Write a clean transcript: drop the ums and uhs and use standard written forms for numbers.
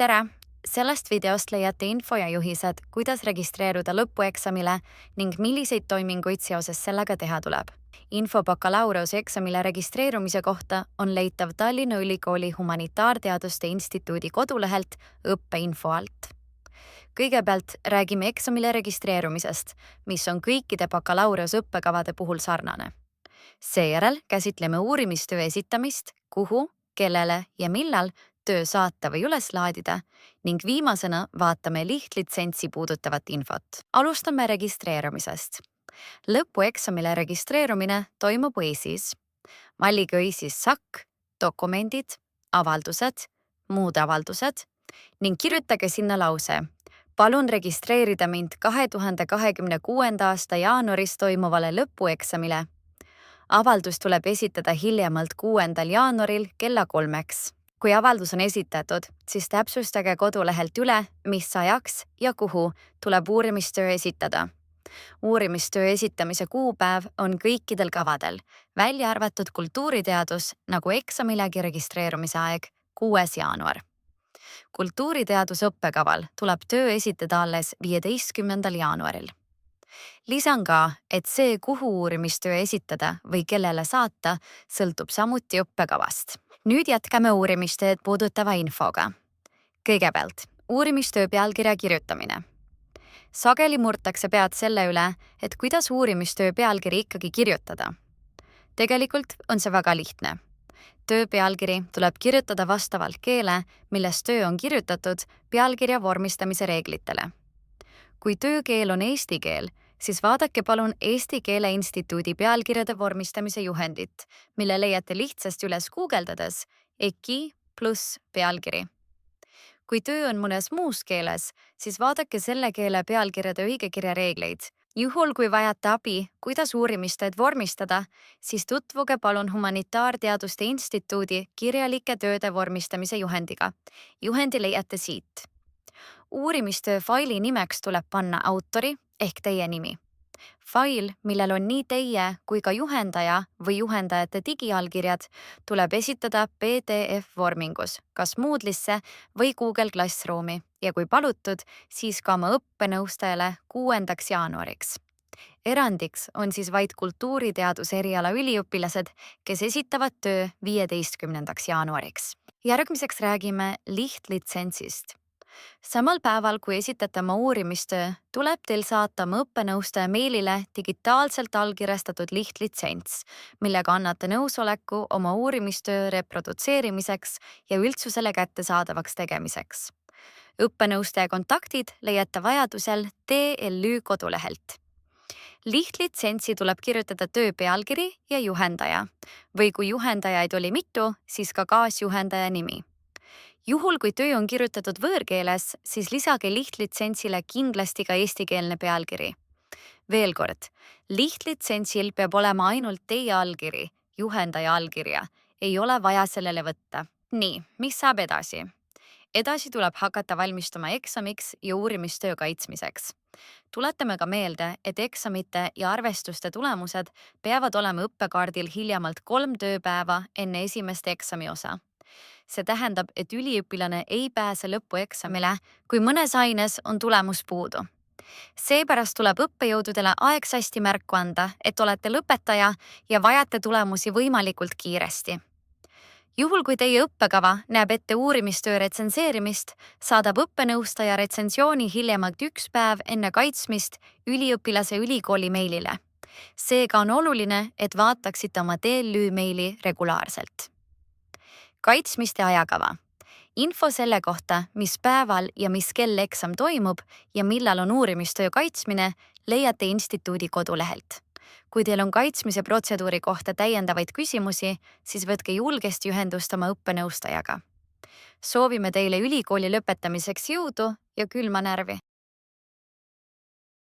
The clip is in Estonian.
Tere! Sellest videost leiate info ja juhised, kuidas registreeruda lõpueksamile ning milliseid toiminguid seoses sellega teha tuleb. Info bakalaureuseksamile registreerumise kohta on leitav Tallinna Ülikooli Humanitaarteaduste Instituudi kodulehelt õppeinfo alt. Kõigepealt räägime eksamile registreerumisest, mis on kõikide bakalaureuseõppekavade puhul sarnane. Seejärel käsitleme uurimistöö esitamist, kuhu, kellele ja millal töö saata või üles laadida ning viimasena vaatame lihtlitsentsi puudutavat infot. Alustame registreerumisest. Lõpueksamile registreerumine toimub EIS-is. Valige EIS-is SAK, dokumendid, avaldused, muud avaldused ning kirjutage sinna lause. Palun registreerida mind 2026. aasta jaanuaris toimuvale lõpueksamile. Avaldus tuleb esitada hiljemalt 6. jaanuaril kella 3. Kui avaldus on esitatud, siis täpsustage kodulehelt üle, mis ajaks ja kuhu tuleb uurimistöö esitada. Uurimistöö esitamise kuupäev on kõikidel kavadel, välja arvatud kultuuriteadus, nagu eksamilegi registreerumise aeg 6. jaanuar. Kultuuriteaduse õppekaval tuleb töö esitada alles 15. jaanuaril. Lisan ka, et see, kuhu uurimistöö esitada või kellele saata, sõltub samuti õppekavast. Nüüd jätkame uurimistööd puudutava infoga. Kõigepealt, uurimistöö pealkirja kirjutamine. Sageli murtakse pead selle üle, et kuidas uurimistöö pealkiri ikkagi kirjutada. Tegelikult on see väga lihtne. Töö pealkiri tuleb kirjutada vastavalt keele, milles töö on kirjutatud, pealkirja vormistamise reeglitele. Kui töökeel on eesti keel, siis vaadake palun Eesti Keele Instituudi pealkirjade vormistamise juhendit, mille leiate lihtsasti üles guugeldades EKI + pealkiri. Kui töö on mõnes muus keeles, siis vaadake selle keele pealkirjade õigekirja reegleid. Juhul, kui vajate abi, kuidas uurimistööd vormistada, siis tutvuge palun Humanitaarteaduste Instituudi kirjalike tööde vormistamise juhendiga. Juhendi leiate siit. Uurimistöö faili nimeks tuleb panna autori ehk teie nimi. Fail, millel on nii teie kui ka juhendaja või juhendajate digiallkirjad, tuleb esitada PDF-vormingus, kas Moodle'isse või Google Classroomi ja kui palutud, siis ka oma õppenõustajale 6. jaanuariks. Erandiks on siis vaid kultuuriteaduse eriala üliõpilased, kes esitavad töö 15. jaanuariks. Järgmiseks räägime lihtlitsentsist. Samal päeval, kui esitate oma uurimistöö, tuleb teil saata oma õppenõustaja meilile digitaalselt allkirjastatud lihtlitsents, millega annate nõusoleku oma uurimistöö reprodutseerimiseks ja üldsusele kättesaadavaks tegemiseks. Õppenõustaja kontaktid leiate vajadusel TLÜ kodulehelt. Lihtlitsentsi tuleb kirjutada töö pealkiri ja juhendaja, või kui juhendajaid oli mitu, siis ka kaasjuhendaja nimi. Juhul, kui töö on kirjutatud võõrkeeles, siis lisage lihtlitsentsile kindlasti ka eestikeelne pealkiri. Veel kord, lihtlitsentsil peab olema ainult teie allkiri, juhendaja allkirja. Ei ole vaja sellele võtta. Nii, mis saab edasi? Edasi tuleb hakata valmistuma eksamiks ja uurimistöö kaitsmiseks. Tuletame ka meelde, et eksamite ja arvestuste tulemused peavad olema õppekaardil hiljemalt 3 tööpäeva enne esimest eksamiosa. See tähendab, et üliõpilane ei pääse lõpueksamile, kui mõnes aines on tulemus puudu. Seepärast tuleb õppejõududele aegsasti märku anda, et olete lõpetaja ja vajate tulemusi võimalikult kiiresti. Juhul, kui teie õppekava näeb ette uurimistöö retsenseerimist, saadab õppenõustaja retsensiooni hiljemalt 1 päev enne kaitsmist üliõpilase ülikooli meilile. Seega on oluline, et vaataksite oma TLÜ meili regulaarselt. Kaitsmiste ajakava. Info selle kohta, mis päeval ja mis kell eksam toimub ja millal on uurimistöö kaitsmine, leiate instituudi kodulehelt. Kui teil on kaitsmise protseduuri kohta täiendavaid küsimusi, siis võtke julgesti ühendust oma õppenõustajaga. Soovime teile ülikooli lõpetamiseks jõudu ja külma närvi.